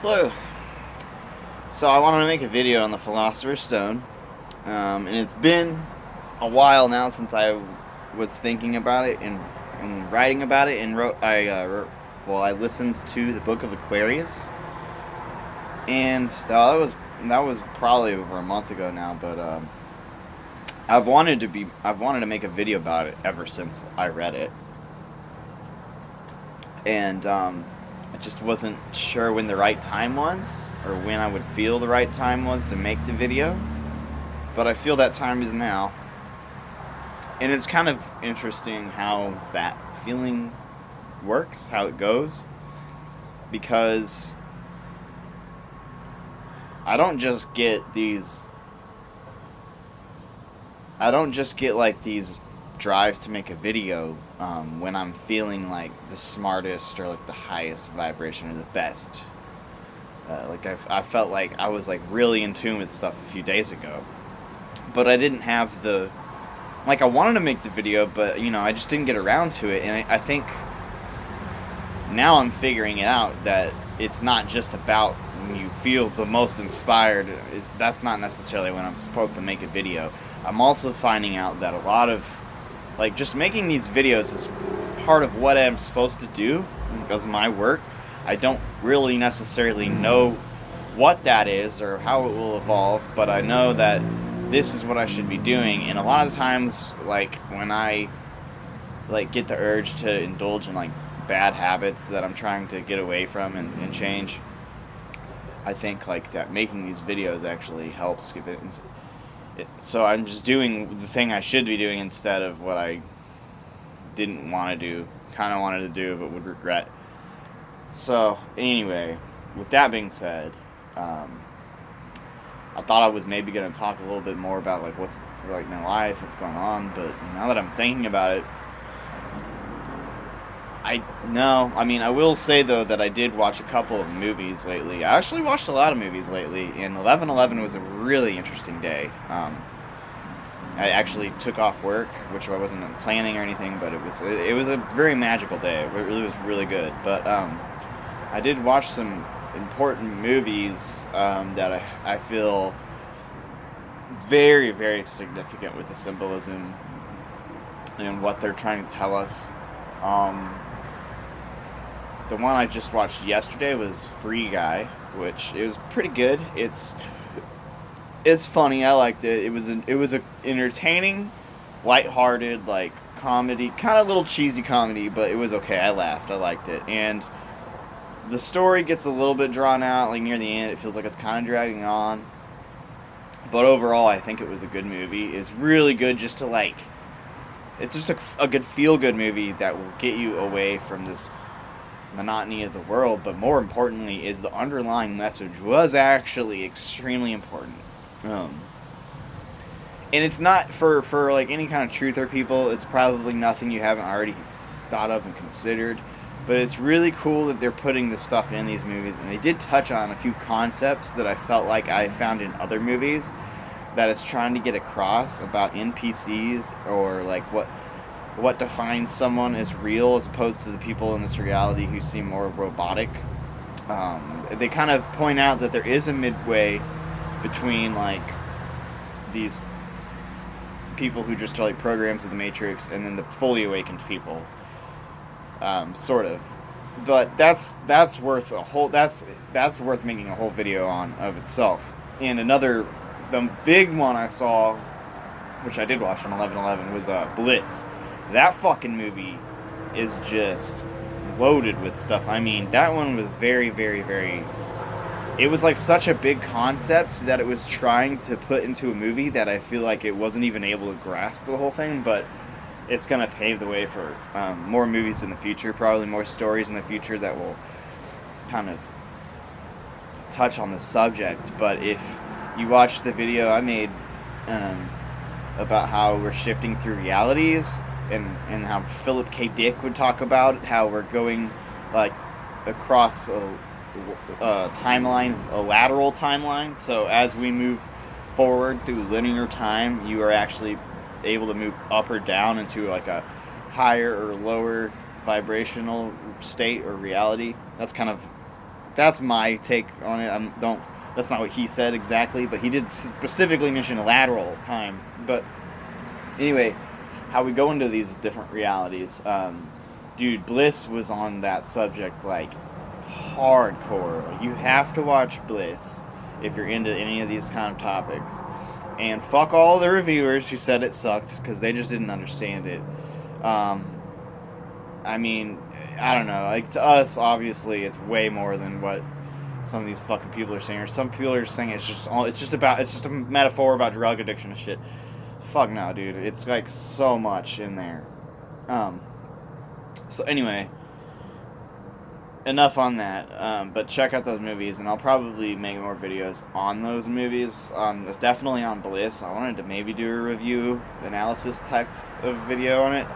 Hello. So I wanted to make a video on the Philosopher's Stone, and it's been a while now since I was thinking about it and writing about it. And I listened to the Book of Aquarius, and that was probably over a month ago now. But I've wanted to make a video about it ever since I read it, and I just wasn't sure when the right time was, or when I would feel the right time was to make the video. But I feel that time is now. And it's kind of interesting how that feeling works, how it goes. Because I don't just get these. I don't just get like these drives to make a video when I'm feeling like the smartest or like the highest vibration or the best. I felt like I was like really in tune with stuff a few days ago, but I didn't have the like I wanted to make the video, but I just didn't get around to it. And I think now I'm figuring it out that it's not just about when you feel the most inspired. That's not necessarily when I'm supposed to make a video. I'm also finding out that a lot of like just making these videos is part of what I'm supposed to do because of my work. I don't really necessarily know what that is or how it will evolve, but I know that this is what I should be doing. And a lot of times, like when I like get the urge to indulge in like bad habits that I'm trying to get away from and change, I think like that making these videos actually helps give it. So I'm just doing the thing I should be doing instead of what I didn't want to do, kind of wanted to do but would regret. So anyway, with that being said, I thought I was maybe going to talk a little bit more about like what's like my life, what's going on, but now that I'm thinking about it, I will say though that I did watch a couple of movies lately. I actually watched a lot of movies lately, and 11/11 was a really interesting day. I actually took off work, which I wasn't planning or anything, but it was a very magical day. It really was really good. But I did watch some important movies that I feel very, very significant with the symbolism and what they're trying to tell us. Um, the one I just watched yesterday was Free Guy, which it was pretty good. It's funny. I liked it. It was a entertaining, lighthearted like comedy, kind of little cheesy comedy, but it was okay. I laughed. I liked it, and the story gets a little bit drawn out. Like near the end, it feels like it's kind of dragging on. But overall, I think it was a good movie. It's really good just to like. It's just a good feel good movie that will get you away from this monotony of the world. But more importantly, is the underlying message was actually extremely important. Um, and it's not for like any kind of truther people. It's probably nothing you haven't already thought of and considered. But it's really cool that they're putting this stuff in these movies, and they did touch on a few concepts that I felt like I found in other movies that it's trying to get across about NPCs or like what defines someone as real as opposed to the people in this reality who seem more robotic. They kind of point out that there is a midway between like these people who just are like programs of the Matrix and then the fully awakened people, sort of. But that's worth a whole that's worth making a whole video on of itself. And the big one I saw, which I did watch on 11/11, was Bliss. That fucking movie is just loaded with stuff. I mean, that one was very, very, very. It was like such a big concept that it was trying to put into a movie that I feel like it wasn't even able to grasp the whole thing, but it's going to pave the way for more movies in the future, probably more stories in the future that will kind of touch on the subject. But if you watch the video I made about how we're shifting through realities and how Philip K. Dick would talk about how we're going like across a timeline, a lateral timeline. So as we move forward through linear time, you are actually able to move up or down into like a higher or lower vibrational state or reality. That's kind of that's my take on it. That's not what he said exactly, but he did specifically mention a lateral time. But anyway, how we go into these different realities. Dude, Bliss was on that subject like hardcore. Like, you have to watch Bliss if you're into any of these kind of topics. And fuck all the reviewers who said it sucked, because they just didn't understand it. I mean, I don't know. Like, to us, obviously, it's way more than what some of these fucking people are saying. Or some people are saying it's just a metaphor about drug addiction and shit. Fuck no, dude. It's like so much in there. So anyway, enough on that. But check out those movies, and I'll probably make more videos on those movies. It's definitely on Bliss. I wanted to maybe do a review analysis type of video on it,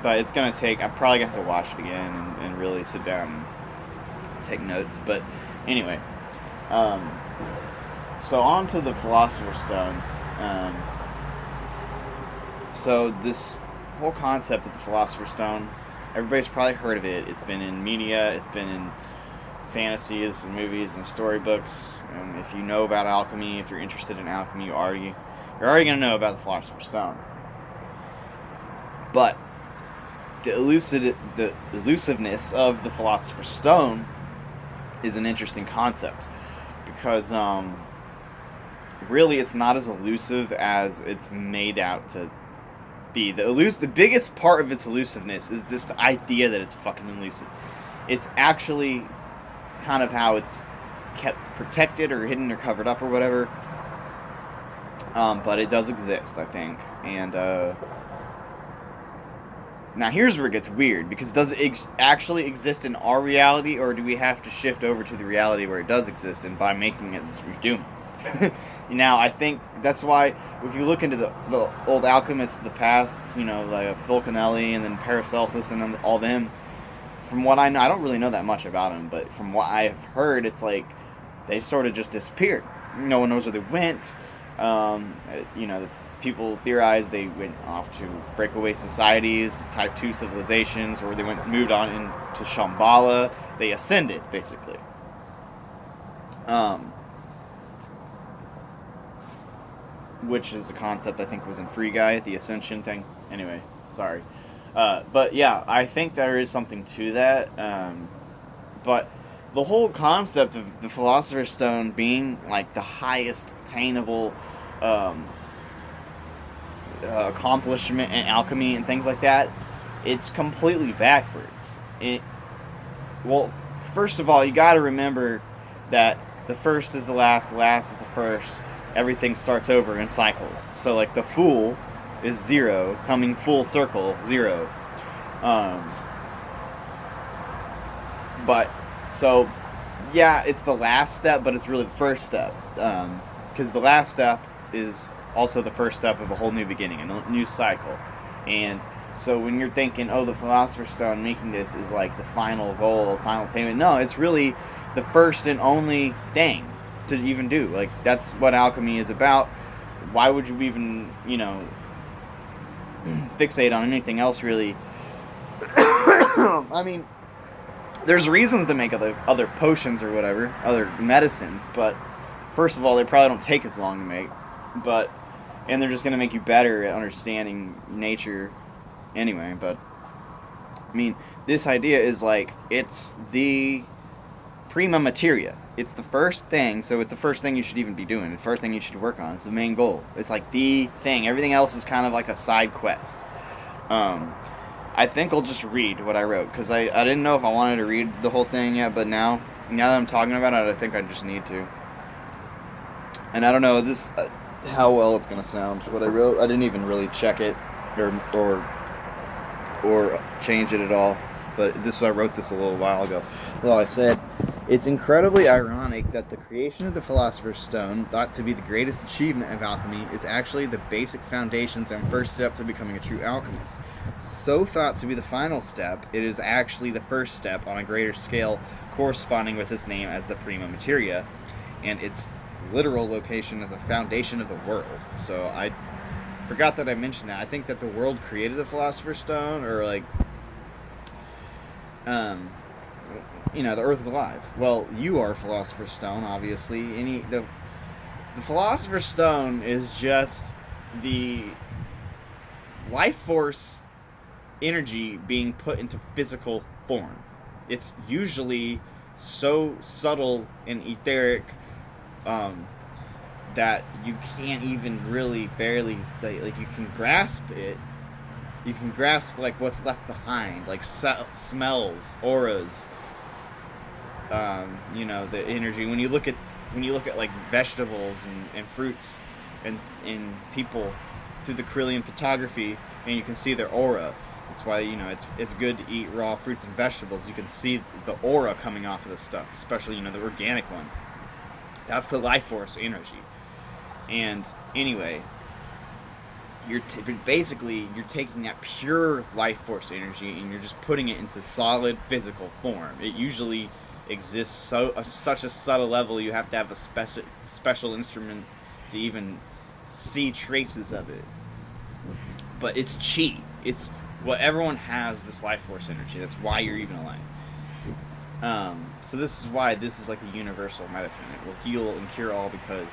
but it's gonna take. I'm probably gonna have to watch it again and really sit down and take notes. But anyway, so on to the Philosopher's Stone. So this whole concept of the Philosopher's Stone, everybody's probably heard of it. It's been in media, it's been in fantasies and movies and storybooks. If you know about alchemy, if you're interested in alchemy, you're already going to know about the Philosopher's Stone. But the elusiveness of the Philosopher's Stone is an interesting concept, because really it's not as elusive as it's made out to be. The biggest part of its elusiveness is the idea that it's fucking elusive. It's actually kind of how it's kept protected or hidden or covered up or whatever. But it does exist, I think. And now here's where it gets weird, because does it actually exist in our reality, or do we have to shift over to the reality where it does exist, and by making it, we do? Now, I think that's why, if you look into the old alchemists of the past, like Fulcanelli and then Paracelsus and all them, from what I know, I don't really know that much about them, but from what I've heard, it's like they sort of just disappeared. No one knows where they went. The people theorize they went off to breakaway societies, type 2 civilizations, or they moved on into Shambhala. They ascended, basically. Which is a concept I think was in Free Guy, the ascension thing. Anyway, sorry. But yeah, I think there is something to that. But the whole concept of the Philosopher's Stone being like the highest attainable accomplishment in alchemy and things like that, it's completely backwards. Well, first of all, you got to remember that the first is the last is the first. Everything starts over in cycles. So, like, the Fool is 0, coming full circle, 0. But, so, yeah, it's the last step, but it's really the first step. Because the last step is also the first step of a whole new beginning, a new cycle. And so when you're thinking, the Philosopher's Stone, making this is like the final goal, final attainment. No, it's really the first and only thing to even do. Like, that's what alchemy is about. Why would you even, fixate on anything else, really? I mean, there's reasons to make other potions or whatever, other medicines, but first of all, they probably don't take as long to make, and they're just going to make you better at understanding nature anyway. But I mean, this idea is like, it's the prima materia. It's the first thing, so it's the first thing you should even be doing. The first thing you should work on. It's the main goal. It's like the thing. Everything else is kind of like a side quest. I think I'll just read what I wrote, because I didn't know if I wanted to read the whole thing yet, but now that I'm talking about it, I think I just need to. And I don't know how well it's going to sound, what I wrote. I didn't even really check it or change it at all. But I wrote this a little while ago. Well, I said, it's incredibly ironic that the creation of the Philosopher's Stone, thought to be the greatest achievement of alchemy, is actually the basic foundations and first step to becoming a true alchemist. So thought to be the final step, it is actually the first step on a greater scale, corresponding with its name as the prima materia, and its literal location as the foundation of the world. So I forgot that I mentioned that. I think that the world created the Philosopher's Stone, or like... the Earth is alive. Well, you are Philosopher's Stone, obviously. The Philosopher's Stone is just the life force energy being put into physical form. It's usually so subtle and etheric that you can't even really barely like you can grasp it. You can grasp like what's left behind, like smells, auras. The energy. When you look at like vegetables and fruits and people through the Carillion photography, and you can see their aura. That's why it's good to eat raw fruits and vegetables. You can see the aura coming off of this stuff, especially the organic ones. That's the life force energy. And anyway, you're taking that pure life force energy and you're just putting it into solid physical form. It usually exists such a subtle level you have to have a special instrument to even see traces of it. But it's chi. It's what everyone has, this life force energy. That's why you're even alive. So this is why this is like the universal medicine. It will heal and cure all because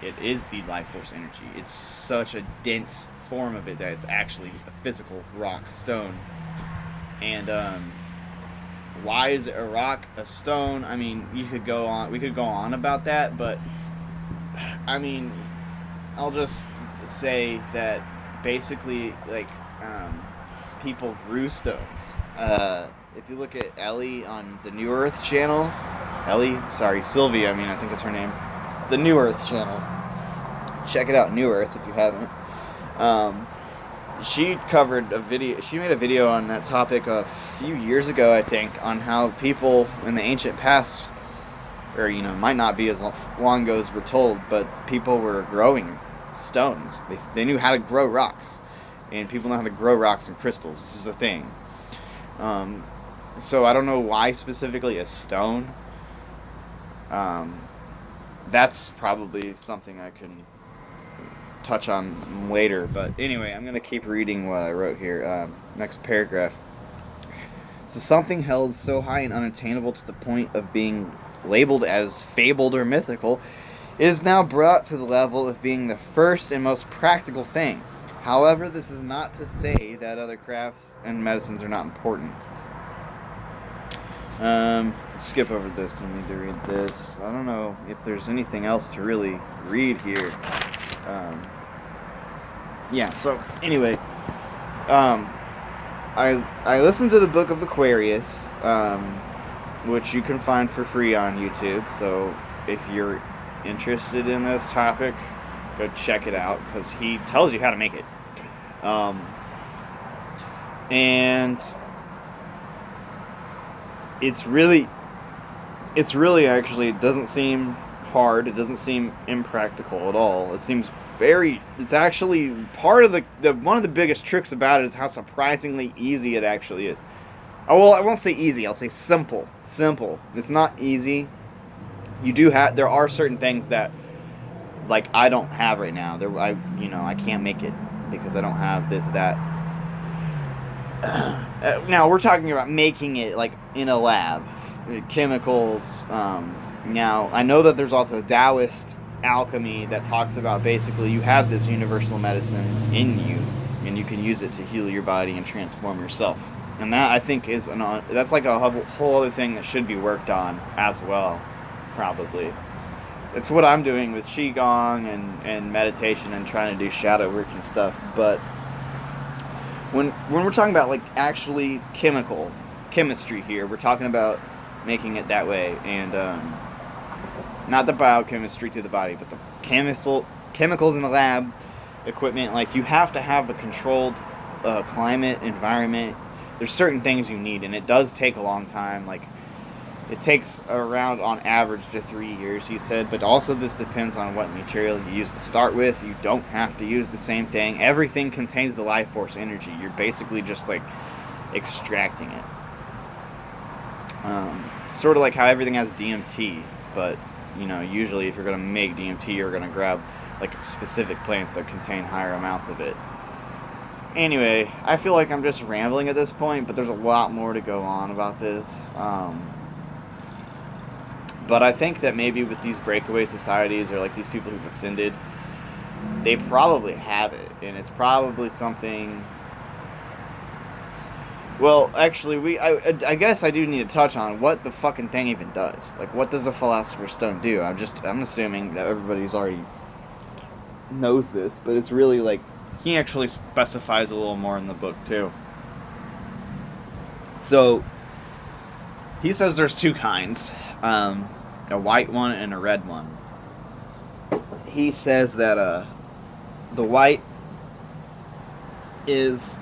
it is the life force energy. It's such a dense form of it that it's actually a physical rock stone. And why is it a rock, a stone? I mean, we could go on about that, but I mean, I'll just say that basically, like, people grew stones. If you look at Ellie on the New Earth channel, Sylvia, I think it's her name, the New Earth channel. Check it out, New Earth, if you haven't. She made a video on that topic a few years ago, I think, on how people in the ancient past, or, might not be as long ago as we're told, but people were growing stones. They knew how to grow rocks, and people know how to grow rocks and crystals. This is a thing. So I don't know why specifically a stone. That's probably something I can touch on later, but anyway, I'm going to keep reading what I wrote here. Next paragraph. So something held so high and unattainable to the point of being labeled as fabled or mythical, it is now brought to the level of being the first and most practical thing. However, this is not to say that other crafts and medicines are not important. Skip over this. I need to read this. I don't know if there's anything else to really read here. So anyway, I listened to the Book of Aquarius, which you can find for free on YouTube. So if you're interested in this topic, go check it out because he tells you how to make it. And it's really actually, it doesn't seem hard. It doesn't seem impractical at all. It seems it's actually part of the one of the biggest tricks about it is how surprisingly easy it actually is. Oh, well, I won't say easy. I'll say simple. Simple. It's not easy. There are certain things that, like, I don't have right now. I can't make it because I don't have this, that. Now, we're talking about making it, like, in a lab. Chemicals. Now, I know that there's also Taoist alchemy that talks about basically you have this universal medicine in you, and you can use it to heal your body and transform yourself. And that, I think, that's like a whole other thing that should be worked on as well, probably. It's what I'm doing with Qigong and meditation and trying to do shadow work and stuff. But when we're talking about, like, actually chemistry here, we're talking about making it that way, and not the biochemistry to the body, but the chemicals in the lab, equipment. Like, you have to have a controlled climate, environment. There's certain things you need, and it does take a long time. Like, it takes around, on average, to 3 years, he said, but also this depends on what material you use to start with. You don't have to use the same thing. Everything contains the life force energy. You're basically just, like, extracting it. Sort of like how everything has DMT, but, usually if you're going to make DMT, you're going to grab, like, specific plants that contain higher amounts of it. Anyway, I feel like I'm just rambling at this point, but there's a lot more to go on about this. But I think that maybe with these breakaway societies or like these people who've ascended, they probably have it, and it's probably something. Well, actually, I guess I do need to touch on what the fucking thing even does. Like, what does the Philosopher's Stone do? I'm assuming that everybody's already knows this, but it's really like he actually specifies a little more in the book too. So he says there's two kinds, a white one and a red one. He says that the white is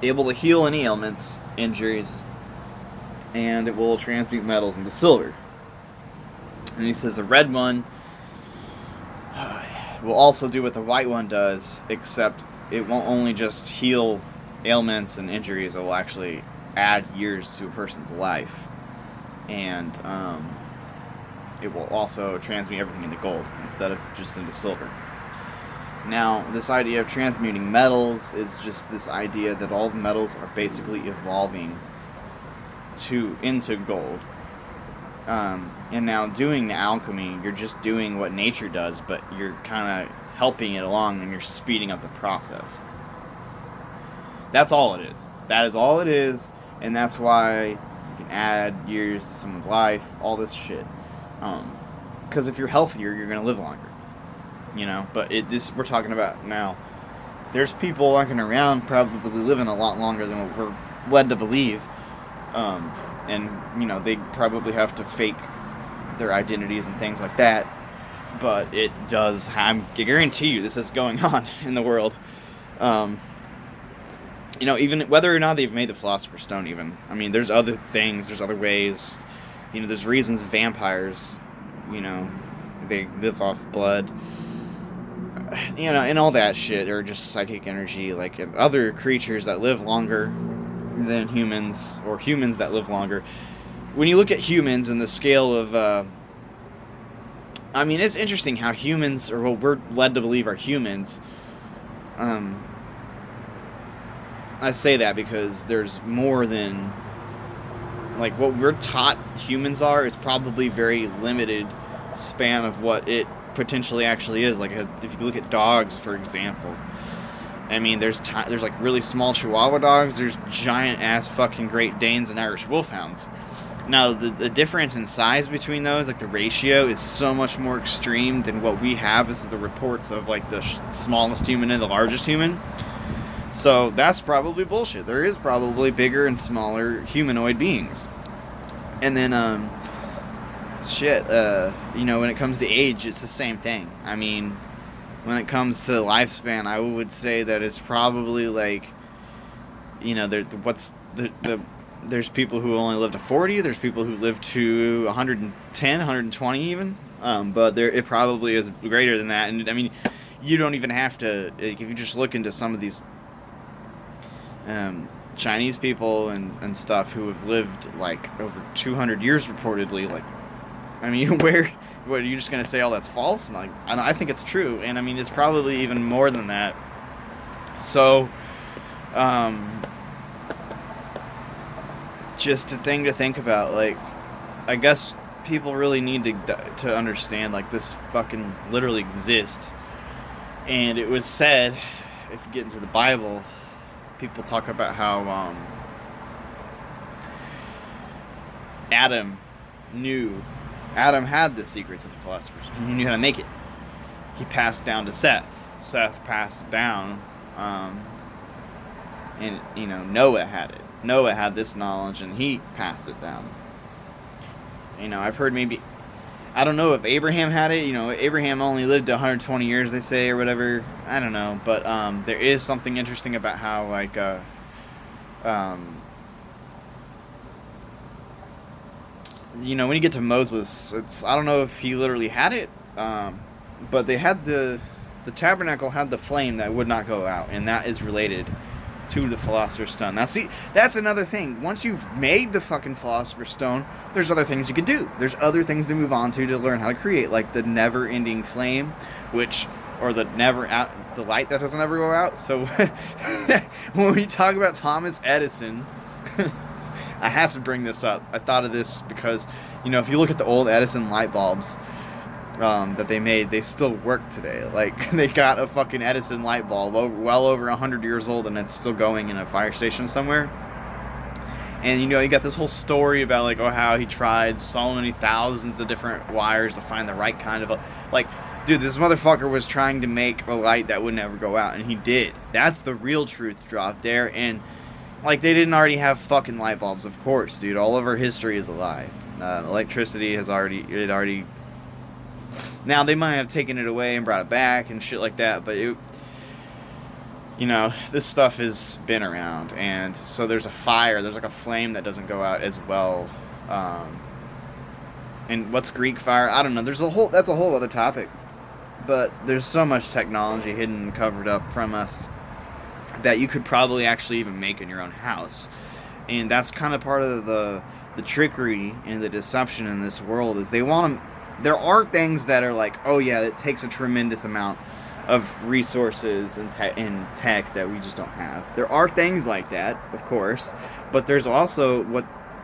able to heal any ailments, injuries, and it will transmute metals into silver. And he says the red one will also do what the white one does, except it won't only just heal ailments and injuries, it will actually add years to a person's life. And it will also transmute everything into gold instead of just into silver. Now, this idea of transmuting metals is just this idea that all the metals are basically evolving into gold. And now doing the alchemy, you're just doing what nature does, but you're kind of helping it along and you're speeding up the process. That's all it is. That is all it is, and that's why you can add years to someone's life, all this shit. Because if you're healthier, you're going to live longer. You know, but we're talking about now. There's people walking around probably living a lot longer than what we're led to believe. And, you know, they probably have to fake their identities and things like that. But it does, I guarantee you this is going on in the world. You know, even whether or not they've made the Philosopher's Stone even. I mean, there's other things, there's other ways. You know, there's reasons vampires, you know, they live off blood. You know, and all that shit, or just psychic energy, like other creatures that live longer than humans, or humans that live longer. When you look at humans in the scale of, I mean, it's interesting how humans, or what we're led to believe are humans, I say that because there's more than, like, what we're taught humans are is probably very limited span of what it potentially actually is. Like, if you look at dogs, for example, I mean, there's like really small Chihuahua dogs, there's giant ass fucking Great Danes and Irish Wolfhounds. Now, the difference in size between those, like the ratio, is so much more extreme than what we have as the reports of like the smallest human and the largest human. So that's probably bullshit. There is probably bigger and smaller humanoid beings. And then you know, when it comes to age, it's the same thing. I mean, when it comes to lifespan, I would say that it's probably like, you know, there's people who only live to 40, there's people who live to 110, 120 even, but it probably is greater than that. And I mean, you don't even have to, if you just look into some of these Chinese people and stuff who have lived like over 200 years reportedly, like, I mean, what are you just going to say all that's false? And, like, I think it's true, and I mean, it's probably even more than that. So, just a thing to think about. Like, I guess people really need to understand, like, this fucking literally exists. And it was said, if you get into the Bible, people talk about how Adam had the secrets of the philosophers. He knew how to make it. He passed down to Seth. Seth passed it down. And, you know, Noah had it. Noah had this knowledge, and he passed it down. You know, I've heard maybe, I don't know if Abraham had it. You know, Abraham only lived 120 years, they say, or whatever. I don't know. But there is something interesting about how, like, you know, when you get to Moses, I don't know if he literally had it, but they had the tabernacle had the flame that would not go out, and that is related to the Philosopher's Stone. Now, see, that's another thing. Once you've made the fucking Philosopher's Stone, there's other things you can do. There's other things to move on to learn how to create, like the never-ending flame, or the light that doesn't ever go out. So, when we talk about Thomas Edison, I have to bring this up. I thought of this because, if you look at the old Edison light bulbs that they made, they still work today. Like, they got a fucking Edison light bulb well over 100 years old, and it's still going in a fire station somewhere. And, you got this whole story about, like, how he tried so many thousands of different wires to find the right kind of like, dude, this motherfucker was trying to make a light that would never go out, and he did. That's the real truth drop there. And, like, they didn't already have fucking light bulbs, of course, dude. All of our history is a lie. Electricity has already... Now, they might have taken it away and brought it back and shit like that, but this stuff has been around, and so there's a fire, there's like a flame that doesn't go out as well. And what's Greek fire? I don't know. That's a whole other topic. But there's so much technology hidden and covered up from us that you could probably actually even make in your own house. And that's kind of part of the trickery and the deception in this world is they want to... There are things that are like, oh yeah, it takes a tremendous amount of resources and tech that we just don't have. There are things like that, of course, but there's also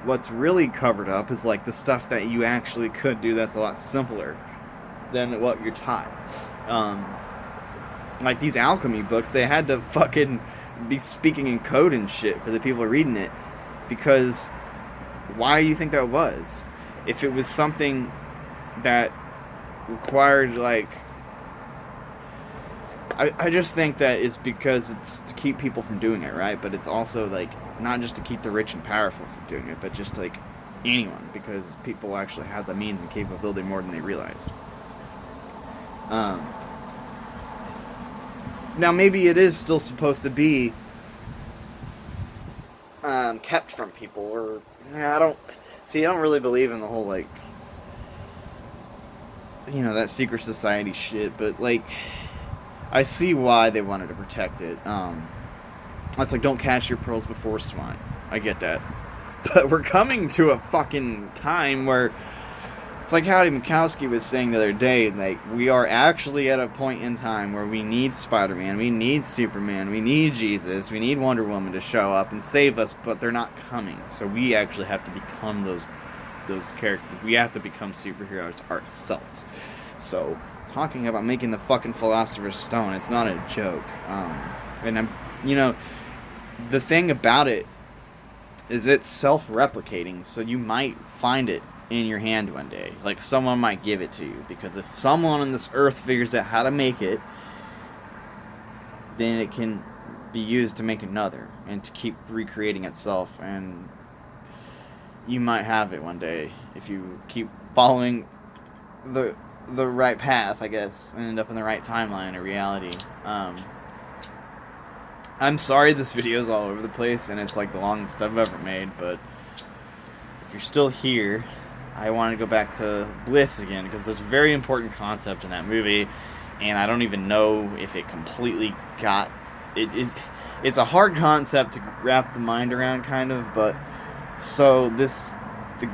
what's really covered up is like the stuff that you actually could do that's a lot simpler than what you're taught. Like these alchemy books, they had to fucking be speaking in code and shit for the people reading it, because why do you think that was? If it was something that required, like, I just think that it's because it's to keep people from doing it, right? But it's also, like, not just to keep the rich and powerful from doing it, but just, like, anyone, because people actually have the means and capability more than they realize. Now, maybe it is still supposed to be kept from people, or... I don't really believe in the whole, like, that secret society shit, but, like, I see why they wanted to protect it. It's like, don't catch your pearls before swine. I get that. But we're coming to a fucking time where, it's like Howdy Mikowski was saying the other day, like, we are actually at a point in time where we need Spider-Man, we need Superman, we need Jesus, we need Wonder Woman to show up and save us, but they're not coming. So we actually have to become those characters. We have to become superheroes ourselves. So, talking about making the fucking Philosopher's Stone, it's not a joke. And the thing about it is it's self-replicating, so you might find it in your hand one day. Like, someone might give it to you, because if someone on this earth figures out how to make it, then it can be used to make another, and to keep recreating itself, and you might have it one day if you keep following the right path, I guess, and end up in the right timeline or reality. I'm sorry this video is all over the place, and it's like the longest I've ever made, but if you're still here, I want to go back to Bliss again, because there's a very important concept in that movie, and I don't even know if it completely got... It's a hard concept to wrap the mind around, kind of, but... So, the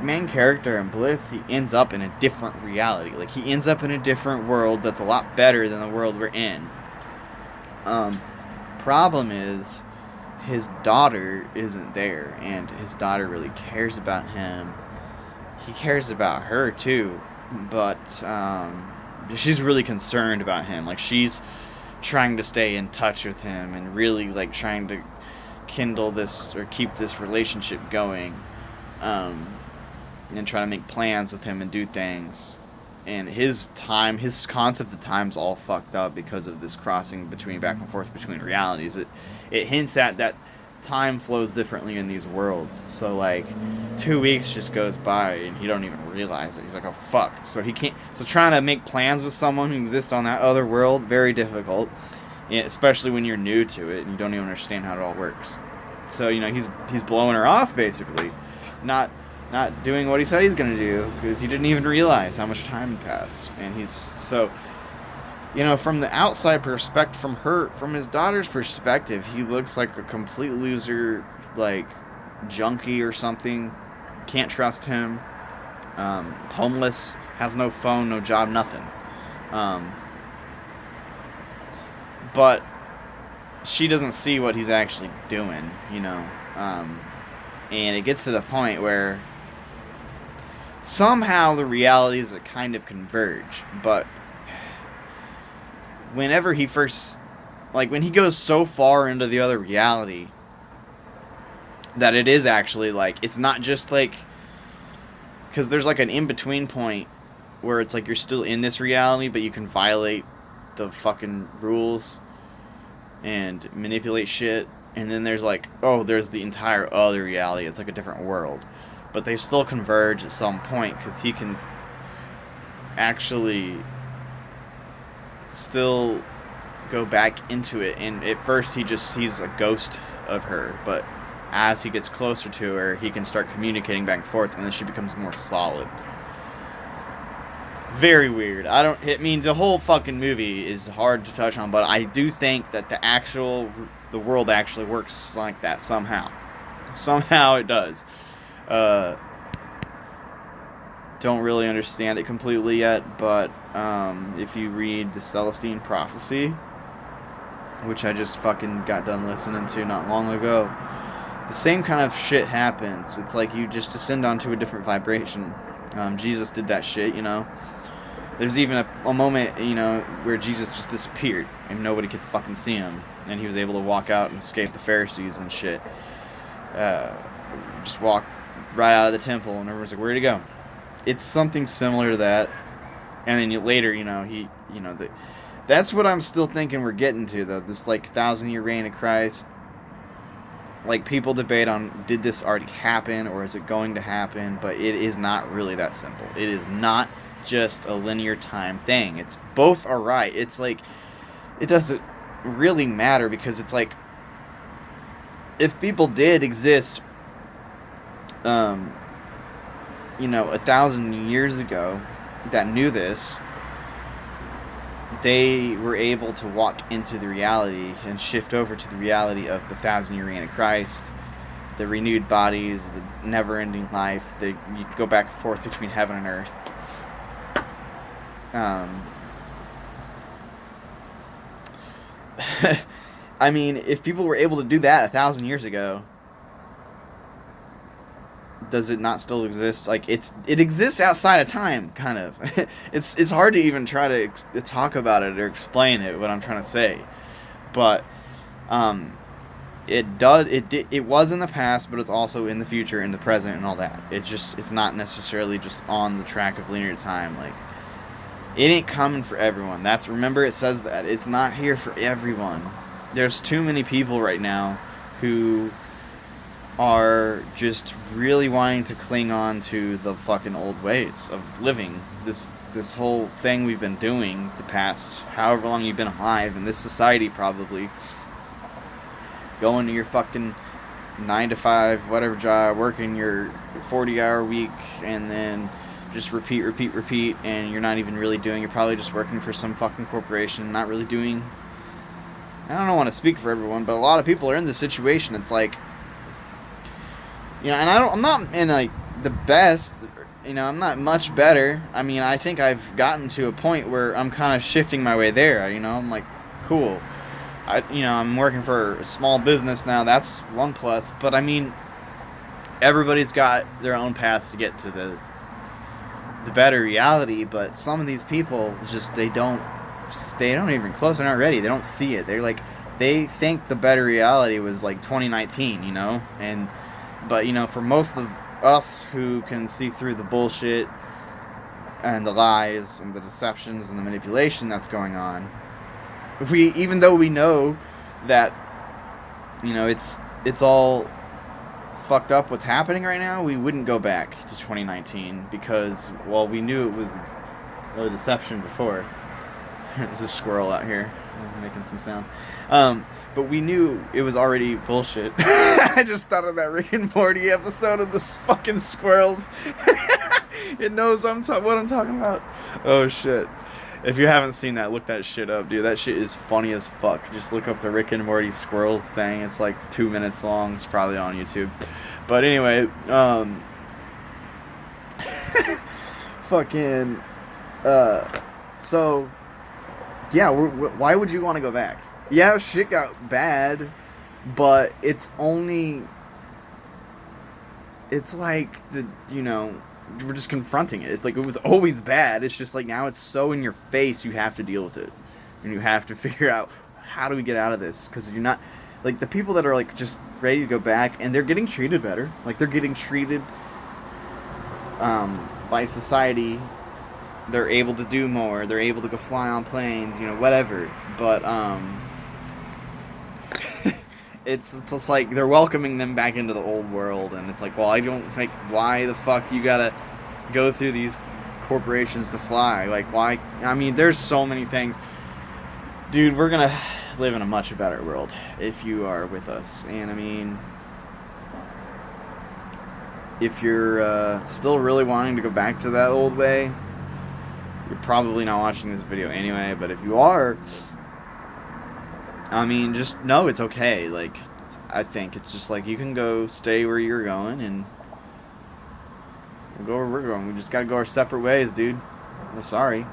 main character in Bliss, he ends up in a different reality. Like, he ends up in a different world that's a lot better than the world we're in. Problem is, his daughter isn't there, and his daughter really cares about him. He cares about her, too, but, she's really concerned about him. Like, she's trying to stay in touch with him, and really, like, trying to kindle this, or keep this relationship going, and try to make plans with him and do things. And his concept of time's all fucked up because of this crossing back and forth between realities. It hints at that time flows differently in these worlds. So, like, 2 weeks just goes by and he don't even realize it. He's like, oh fuck. So trying to make plans with someone who exists on that other world, very difficult. Especially when you're new to it and you don't even understand how it all works. So, he's blowing her off, basically. Not doing what he said he's going to do, because he didn't even realize how much time had passed. And he's so, from the outside perspective, from his daughter's perspective, he looks like a complete loser, like junkie or something. Can't trust him. Homeless, has no phone, no job, nothing. But she doesn't see what he's actually doing, And it gets to the point where somehow the realities are kind of converge. But whenever he first, like when he goes so far into the other reality, that it is actually like, it's not just like, because there's like an in-between point where it's like you're still in this reality, but you can violate the fucking rules and manipulate shit. And then there's like, oh, there's the entire other reality. It's like a different world. But they still converge at some point because he can actually still go back into it. And at first he's a ghost of her. But as he gets closer to her, he can start communicating back and forth, and then she becomes more solid. Very weird. I mean, the whole fucking movie is hard to touch on, but I do think that the world actually works like that somehow. Somehow it does. Don't really understand it completely yet, but if you read the Celestine Prophecy, which I just fucking got done listening to not long ago, the same kind of shit happens. It's like you just descend onto a different vibration. Jesus did that shit, you know. There's even a moment, you know, where Jesus just disappeared and nobody could fucking see him. And he was able to walk out and escape the Pharisees and shit. Just walk right out of the temple and everyone's like, where'd he go? It's something similar to that. And then later, you know, that's what I'm still thinking we're getting to, though. This, like, 1,000-year reign of Christ. Like, people debate on, did this already happen or is it going to happen? But it is not really that simple. It is not just a linear time thing. It's both are right. It's like, it doesn't really matter because it's like, if people did exist, you know, 1,000 years ago that knew this, they were able to walk into the reality and shift over to the reality of the 1,000-year reign of Christ, the renewed bodies, the never-ending life, you go back and forth between heaven and earth. I mean, if people were able to do that 1,000 years ago, does it not still exist? Like, it exists outside of time, kind of. It's hard to even try to talk about it or explain it, what I'm trying to say. But it was in the past, but it's also in the future, in the present, and all that. It's not necessarily just on the track of linear time. Like, it ain't coming for everyone. Remember, it says that it's not here for everyone. There's too many people right now who are just really wanting to cling on to the fucking old ways of living. This whole thing we've been doing the past however long you've been alive in this society, probably going to your fucking 9 to 5 whatever job, working your 40-hour week, and then just repeat, and you're not even really doing. You're probably just working for some fucking corporation, not really doing. I don't want to speak for everyone, but a lot of people are in this situation. It's like, you know, and I'm not in like the best, you know, I'm not much better. I mean, I think I've gotten to a point where I'm kind of shifting my way there, you know. I'm like, cool. I'm working for a small business now. That's one plus. But I mean, everybody's got their own path to get to the better reality. But some of these people just they don't even close. They're not ready. They don't see it. They think the better reality was like 2019, you know. But you know, for most of us who can see through the bullshit and the lies and the deceptions and the manipulation that's going on, even though we know that, you know, it's all fucked up what's happening right now, we wouldn't go back to 2019 because, well, we knew it was a deception before. There's a squirrel out here making some sound. But we knew it was already bullshit. I just thought of that Rick and Morty episode of the fucking squirrels. It knows what I'm talking about. Oh, shit. If you haven't seen that, look that shit up, dude. That shit is funny as fuck. Just look up the Rick and Morty squirrels thing. It's like 2 minutes long. It's probably on YouTube. But anyway, fucking, so, yeah, why would you want to go back? Yeah, shit got bad, but it's only it's like we're just confronting it. It's like it was always bad. It's just like now it's so in your face. You have to deal with it, and you have to figure out how do we get out of this, because you're not like the people that are like just ready to go back, and they're getting treated better. Like they're getting treated by society. They're able to do more. They're able to go fly on planes, whatever. But it's just like they're welcoming them back into the old world, and it's like, well, I don't like why the fuck you gotta go through these corporations to fly? Like, why? I mean, there's so many things, dude. We're gonna live in a much better world if you are with us, and I mean, if you're still really wanting to go back to that old way, you're probably not watching this video anyway, but if you are, I mean, just know it's okay. Like, I think it's just like you can go stay where you're going and we'll go where we're going. We just gotta go our separate ways, dude. I'm sorry.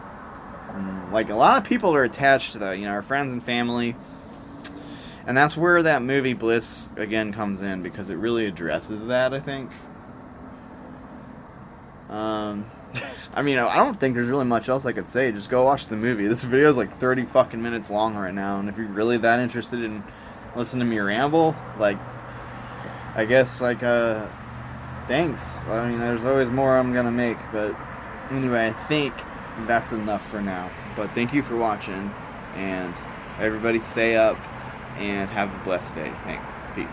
Like, a lot of people are attached to that, our friends and family. And that's where that movie Bliss, again, comes in, because it really addresses that, I think. I mean, I don't think there's really much else I could say. Just go watch the movie. This video is like 30 fucking minutes long right now, and if you're really that interested in listening to me ramble, like, I guess, like, thanks. I mean, there's always more I'm gonna make, but anyway, I think that's enough for now. But thank you for watching, and everybody stay up, and have a blessed day. Thanks. Peace.